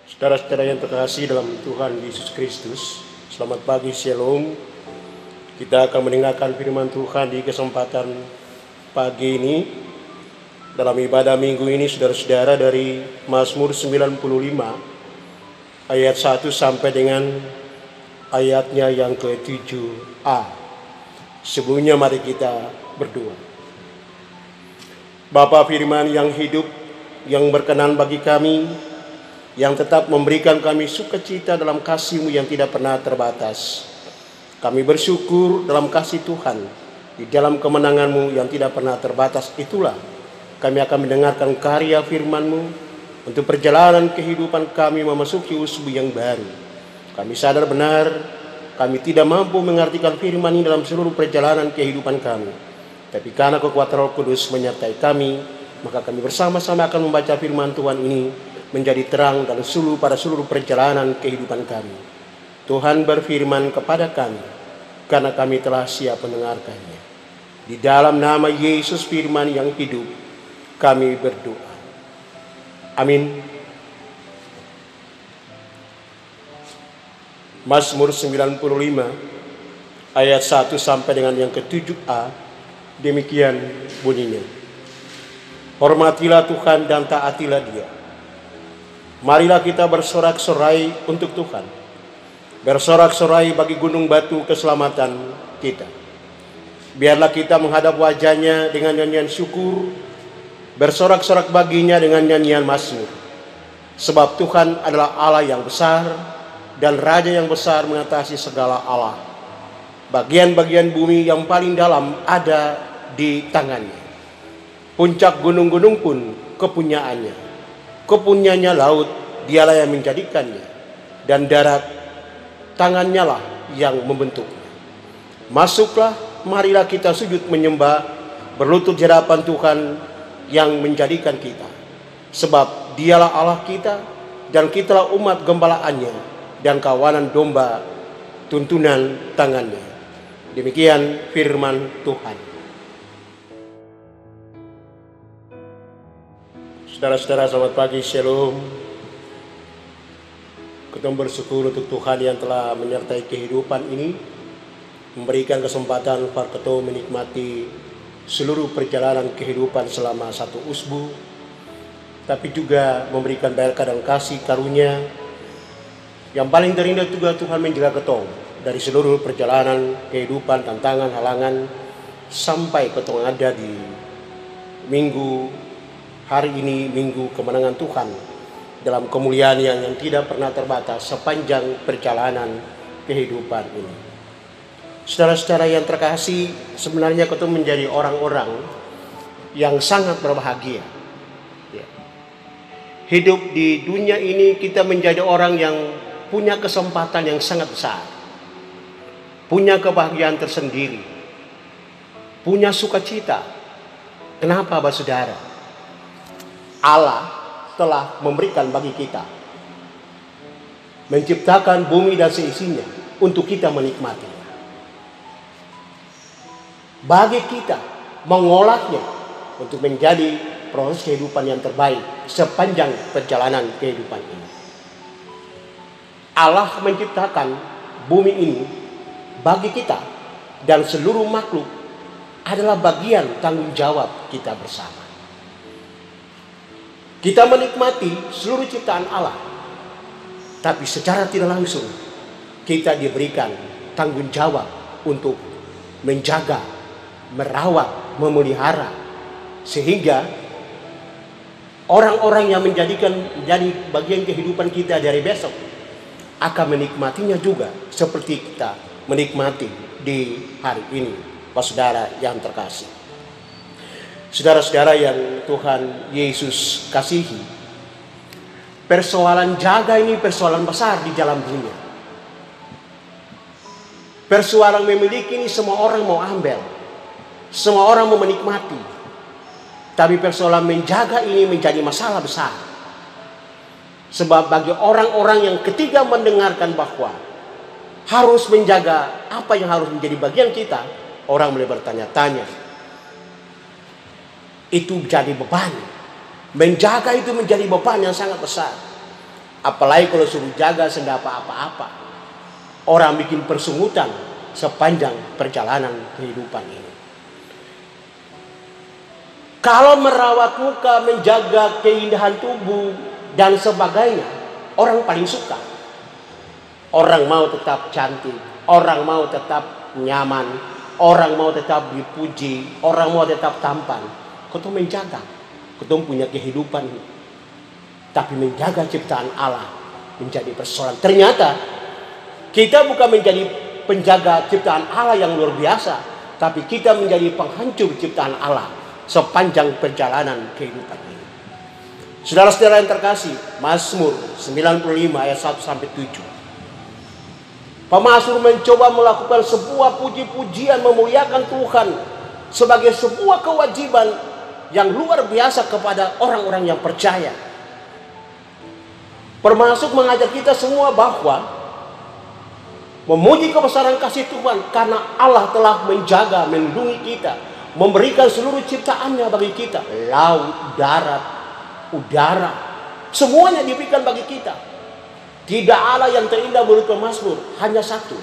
Saudara-saudara yang terkasih dalam Tuhan Yesus Kristus, selamat pagi, Shalom. Kita akan mendengarkan firman Tuhan di kesempatan pagi ini. Dalam ibadah minggu ini, saudara-saudara, dari Mazmur 95 ayat 1 sampai dengan ayatnya yang ke-7a. Sebelumnya mari kita berdoa. Bapa firman yang hidup, yang berkenan bagi kami, yang tetap memberikan kami sukacita dalam kasih-Mu yang tidak pernah terbatas. Kami bersyukur dalam kasih Tuhan, di dalam kemenangan-Mu yang tidak pernah terbatas itulah kami akan mendengarkan karya firman-Mu untuk perjalanan kehidupan kami memasuki usbu yang baru. Kami sadar benar kami tidak mampu mengartikan firman ini dalam seluruh perjalanan kehidupan kami. Tapi karena kekuatan Roh Kudus menyertai kami, maka kami bersama-sama akan membaca firman Tuhan ini menjadi terang dan suluh pada seluruh perjalanan kehidupan kami. Tuhan berfirman kepada kami, karena kami telah siap mendengarkannya. Di dalam nama Yesus firman yang hidup, kami berdoa. Amin. Mazmur 95 ayat 1 sampai dengan yang ke-7a, demikian bunyinya. Hormatilah Tuhan dan taatilah Dia. Marilah kita bersorak-sorai untuk Tuhan. Bersorak-sorai bagi gunung batu keselamatan kita. Biarlah kita menghadap wajah-Nya dengan nyanyian syukur, bersorak-sorak baginya dengan nyanyian mazmur. Sebab Tuhan adalah Allah yang besar dan Raja yang besar mengatasi segala Allah. Bagian-bagian bumi yang paling dalam ada di tangannya. Puncak gunung-gunung pun kepunyaannya. Kepunyaannya laut, Dialah yang menjadikannya, dan darat, tangannya lah yang membentuknya. Masuklah, marilah kita sujud menyembah, berlutut di hadapan Tuhan yang menjadikan kita. Sebab Dialah Allah kita, dan kitalah umat gembalaannya, dan kawanan domba tuntunan tangannya. Demikian firman Tuhan. Saudara-saudara, selamat pagi, Shalom. Kita bersyukur untuk Tuhan yang telah menyertai kehidupan ini, memberikan kesempatan para kita menikmati seluruh perjalanan kehidupan selama satu usbu, tapi juga memberikan berkah dan kasih karunia. Yang paling terindah juga Tuhan menjaga ketong dari seluruh perjalanan kehidupan, tantangan, halangan, sampai ketong ada di minggu hari ini, minggu kemenangan Tuhan, dalam kemuliaan yang tidak pernah terbatas sepanjang perjalanan kehidupan ini. Saudara-saudara yang terkasih, sebenarnya kita menjadi orang-orang yang sangat berbahagia. Hidup di dunia ini kita menjadi orang yang punya kesempatan yang sangat besar, punya kebahagiaan tersendiri, punya sukacita. Kenapa, saudara? Allah telah memberikan bagi kita, menciptakan bumi dan seisinya untuk kita menikmatinya. Bagi kita mengolahnya untuk menjadi proses kehidupan yang terbaik sepanjang perjalanan kehidupan ini. Allah menciptakan bumi ini bagi kita, dan seluruh makhluk adalah bagian tanggung jawab kita bersama. Kita menikmati seluruh ciptaan Allah, tapi secara tidak langsung kita diberikan tanggung jawab untuk menjaga, merawat, memelihara, sehingga orang-orang yang menjadi bagian kehidupan kita dari besok akan menikmatinya juga seperti kita menikmati di hari ini, saudara yang terkasih. Saudara-saudara yang Tuhan Yesus kasihi, persoalan jaga ini persoalan besar di dalam dunia. Persoalan memiliki ini semua orang mau ambil, semua orang mau menikmati. Tapi persoalan menjaga ini menjadi masalah besar. Sebab bagi orang-orang yang ketika mendengarkan bahwa harus menjaga apa yang harus menjadi bagian kita, orang mulai bertanya-tanya. Itu menjadi beban. Menjaga itu menjadi beban yang sangat besar. Apalagi kalau suruh jaga senda apa-apa. Orang bikin persungutan sepanjang perjalanan kehidupan ini. Kalau merawat muka, menjaga keindahan tubuh dan sebagainya, orang paling suka. Orang mau tetap cantik, orang mau tetap nyaman, orang mau tetap dipuji, orang mau tetap tampan. Kau menjaga, kau punya kehidupan. Tapi menjaga ciptaan Allah menjadi persoalan. Ternyata kita bukan menjadi penjaga ciptaan Allah yang luar biasa, tapi kita menjadi penghancur ciptaan Allah sepanjang perjalanan kehidupan ini. Saudara-saudara yang terkasih, Mazmur 95 ayat 1 sampai 7. Pemazmur mencoba melakukan sebuah puji-pujian memuliakan Tuhan sebagai sebuah kewajiban yang luar biasa kepada orang-orang yang percaya. Termasuk mengajak kita semua bahwa memuji kebesaran kasih Tuhan karena Allah telah menjaga, melindungi kita, memberikan seluruh ciptaannya bagi kita. Laut, darat, udara, semuanya diberikan bagi kita. Tidak Allah yang terindah menurut pemazmur, hanya satu,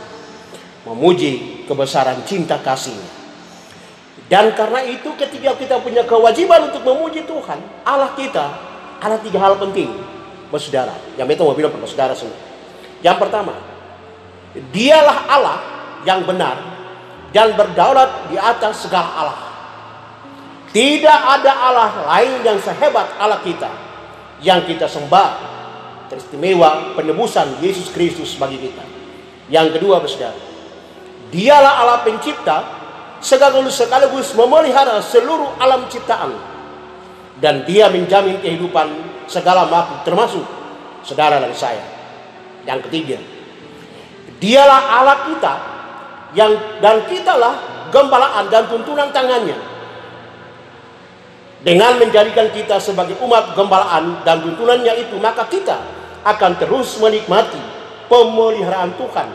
memuji kebesaran cinta kasih-Nya. Dan karena itu ketika kita punya kewajiban untuk memuji Tuhan, Allah kita, ada 3 hal penting, saudara. Yang itu mau bilang pada saudara semua. Yang pertama, Dialah Allah yang benar dan berdaulat di atas segala Allah. Tidak ada Allah lain yang sehebat Allah kita yang kita sembah. Teristimewa penebusan Yesus Kristus bagi kita. Yang kedua, saudara, Dialah Allah pencipta sekaligus memelihara seluruh alam ciptaan, dan Dia menjamin kehidupan segala makhluk termasuk saudara dan saya. Yang ketiga, Dialah Allah kita dan kitalah gembalaan dan tuntunan tangannya. Dengan menjadikan kita sebagai umat gembalaan dan tuntunannya itu, maka kita akan terus menikmati pemeliharaan Tuhan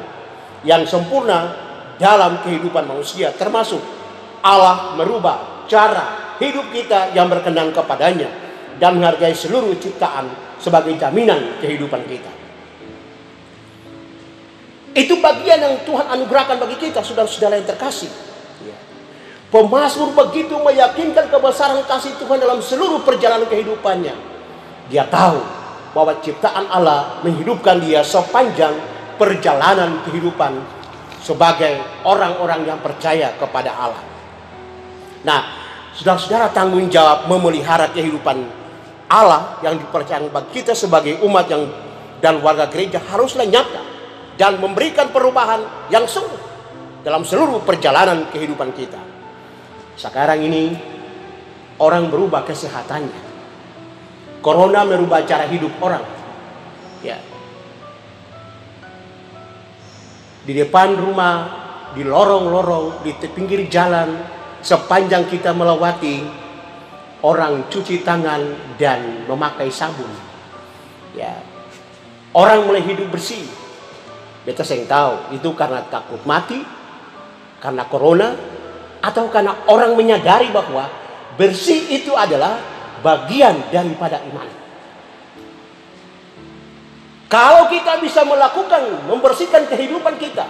yang sempurna dalam kehidupan manusia, termasuk Allah merubah cara hidup kita yang berkenan kepadanya dan menghargai seluruh ciptaan sebagai jaminan kehidupan kita. Itu bagian yang Tuhan anugerahkan bagi kita, saudara-saudara yang terkasih. Pemazmur begitu meyakinkan kebesaran kasih Tuhan dalam seluruh perjalanan kehidupannya. Dia tahu bahwa ciptaan Allah menghidupkan dia sepanjang perjalanan kehidupan sebagai orang-orang yang percaya kepada Allah. Nah, saudara-saudara, tanggung jawab memelihara kehidupan Allah yang dipercayakan bagi kita sebagai umat dan warga gereja haruslah nyata dan memberikan perubahan yang sungguh dalam seluruh perjalanan kehidupan kita. Sekarang ini orang berubah kesehatannya. Corona merubah cara hidup orang. Ya. Di depan rumah, di lorong-lorong, di pinggir jalan, sepanjang kita melewati, orang cuci tangan dan memakai sabun. Ya. Orang mulai hidup bersih. Kita yang tahu itu karena takut mati, karena corona, atau karena orang menyadari bahwa bersih itu adalah bagian daripada iman. Kalau kita bisa melakukan, membersihkan kehidupan kita,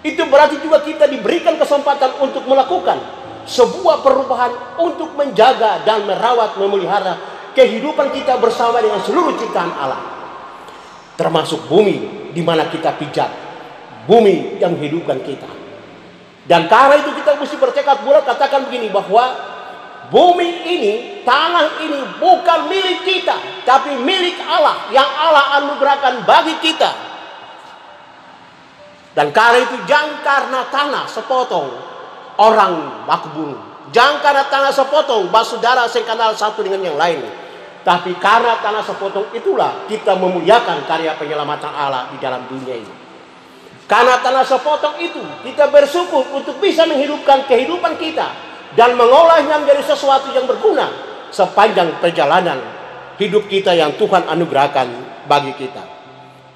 itu berarti juga kita diberikan kesempatan untuk melakukan sebuah perubahan untuk menjaga dan merawat, memelihara kehidupan kita bersama dengan seluruh ciptaan Allah. Termasuk bumi di mana kita pijak, bumi yang menghidupkan kita. Dan karena itu kita mesti bertekad bulat katakan begini, bahwa bumi ini, tanah ini bukan milik kita, tapi milik Allah yang Allah anugerahkan bagi kita. Dan karena itu jangan karena tanah sepotong orang baku bunuh, jangan karena tanah sepotong saudara sekenal satu dengan yang lain, tapi karena tanah sepotong itulah kita memuliakan karya penyelamatan Allah di dalam dunia ini. Karena tanah sepotong itu kita bersyukur untuk bisa menghidupkan kehidupan kita dan mengolahnya menjadi sesuatu yang berguna sepanjang perjalanan hidup kita yang Tuhan anugerahkan bagi kita.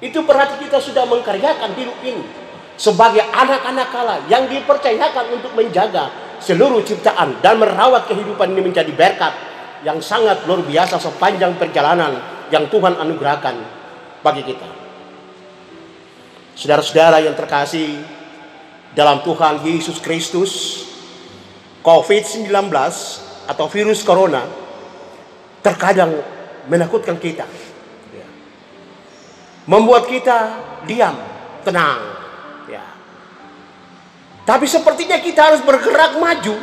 Itu berarti kita sudah mengkaryakan hidup ini sebagai anak-anak Allah yang dipercayakan untuk menjaga seluruh ciptaan dan merawat kehidupan ini menjadi berkat yang sangat luar biasa sepanjang perjalanan yang Tuhan anugerahkan bagi kita. Saudara-saudara yang terkasih dalam Tuhan Yesus Kristus, COVID-19 atau virus corona terkadang menakutkan kita, membuat kita diam, tenang, ya. Tapi sepertinya kita harus bergerak maju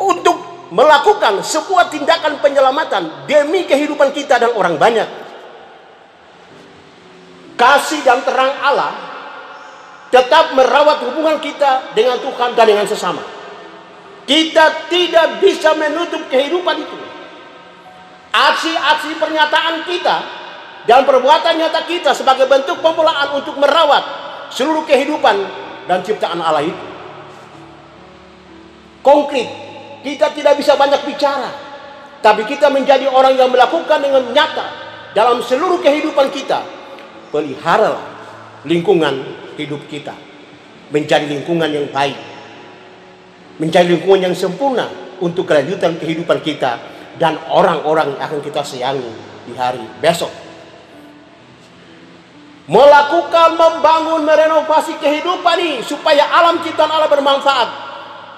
untuk melakukan sebuah tindakan penyelamatan demi kehidupan kita dan orang banyak. Kasih dan terang Allah tetap merawat hubungan kita dengan Tuhan dan dengan sesama. Kita tidak bisa menutup kehidupan itu. Aksi-aksi pernyataan kita dan perbuatan nyata kita sebagai bentuk pemulaan untuk merawat seluruh kehidupan dan ciptaan Allah itu. Konkret, kita tidak bisa banyak bicara, tapi kita menjadi orang yang melakukan dengan nyata dalam seluruh kehidupan kita. Peliharalah lingkungan hidup kita menjadi lingkungan yang baik, menjadi lingkungan yang sempurna untuk kelanjutan kehidupan kita dan orang-orang yang akan kita sayangi di hari besok. Melakukan, membangun, merenovasi kehidupan ini supaya alam ciptaan Allah bermanfaat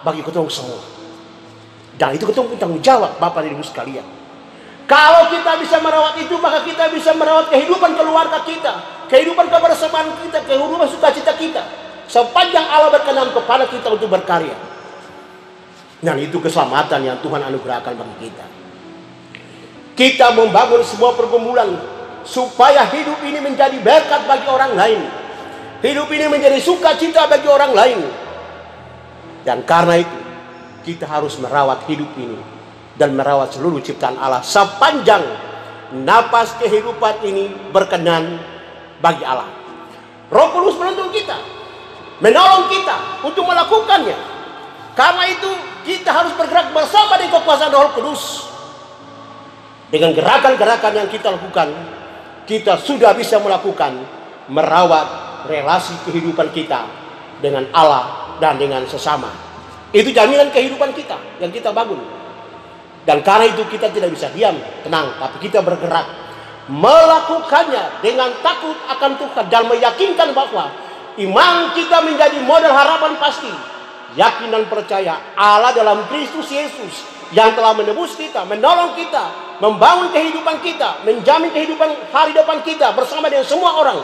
bagi kita semua. Dan itu kita punya tanggung jawab, Bapak dan Ibu sekalian. Kalau kita bisa merawat itu, maka kita bisa merawat kehidupan keluarga kita, kehidupan kebersamaan kita, kehidupan sukacita kita, sepanjang Allah berkenan kepada kita untuk berkarya. Dan itu keselamatan yang Tuhan anugerahkan bagi kita. Kita membangun sebuah pergumulan supaya hidup ini menjadi berkat bagi orang lain, hidup ini menjadi sukacita bagi orang lain. Dan karena itu kita harus merawat hidup ini dan merawat seluruh ciptaan Allah sepanjang napas kehidupan ini berkenan bagi Allah. Roh Kudus menuntun kita, menolong kita untuk melakukannya. Karena itu kita harus bergerak bersama dengan kekuasaan Roh Kudus. Dengan gerakan-gerakan yang kita lakukan, kita sudah bisa melakukan merawat relasi kehidupan kita dengan Allah dan dengan sesama. Itu jaminan kehidupan kita yang kita bangun. Dan karena itu kita tidak bisa diam, tenang, tapi kita bergerak melakukannya dengan takut akan Tuhan dan meyakinkan bahwa iman kita menjadi model harapan pasti, yakin dan percaya Allah dalam Kristus Yesus yang telah menebus kita, menolong kita, membangun kehidupan kita, menjamin kehidupan hari depan kita bersama dengan semua orang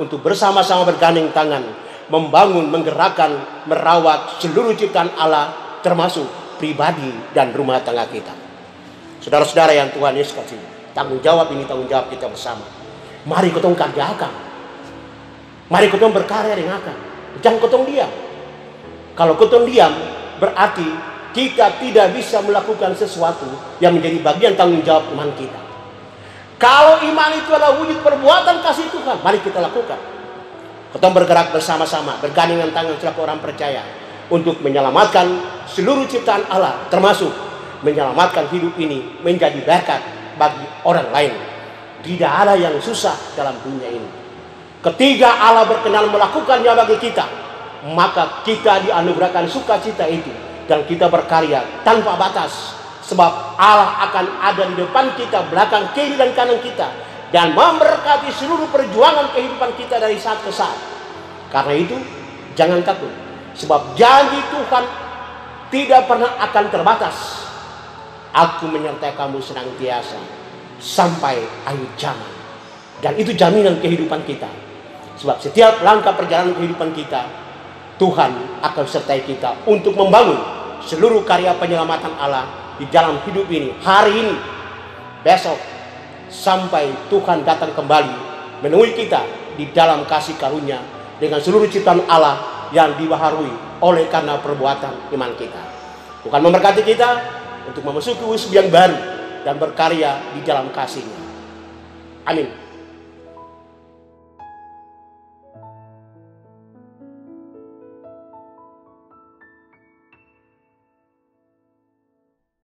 untuk bersama-sama bergandeng tangan membangun, menggerakkan, merawat seluruh ciptaan Allah termasuk pribadi dan rumah tangga kita. Saudara-saudara yang Tuhan Yesus kasih, tanggung jawab ini tanggung jawab kita bersama. Mari kita kerjakan. Mari kita berkarya dengan akan. Jangan kita diam. Kalau kita diam, berarti kita tidak bisa melakukan sesuatu yang menjadi bagian tanggung jawab iman kita. Kalau iman itu adalah wujud perbuatan kasih Tuhan, mari kita lakukan. Kita bergerak bersama-sama, bergandengan tangan selaku orang percaya untuk menyelamatkan seluruh ciptaan Allah, termasuk menyelamatkan hidup ini menjadi berkat bagi orang lain. Tidak ada yang susah dalam dunia ini. Ketika Allah berkenan melakukannya bagi kita, maka kita dianugerahkan sukacita itu dan kita berkarya tanpa batas. Sebab Allah akan ada di depan kita, belakang, kiri dan kanan kita, dan memberkati seluruh perjuangan kehidupan kita dari saat ke saat. Karena itu jangan takut. Sebab janji Tuhan tidak pernah akan terbatas. Aku menyertai kamu senantiasa sampai akhir zaman. Dan itu jaminan kehidupan kita. Sebab setiap langkah perjalanan kehidupan kita, Tuhan akan sertai kita untuk membangun seluruh karya penyelamatan Allah di dalam hidup ini, hari ini, besok, sampai Tuhan datang kembali menemui kita di dalam kasih karunia dengan seluruh ciptaan Allah yang dibaharui oleh karena perbuatan iman kita. Tuhan memberkati kita untuk memasuki usia yang baru dan berkarya di dalam kasih-Nya. Amin.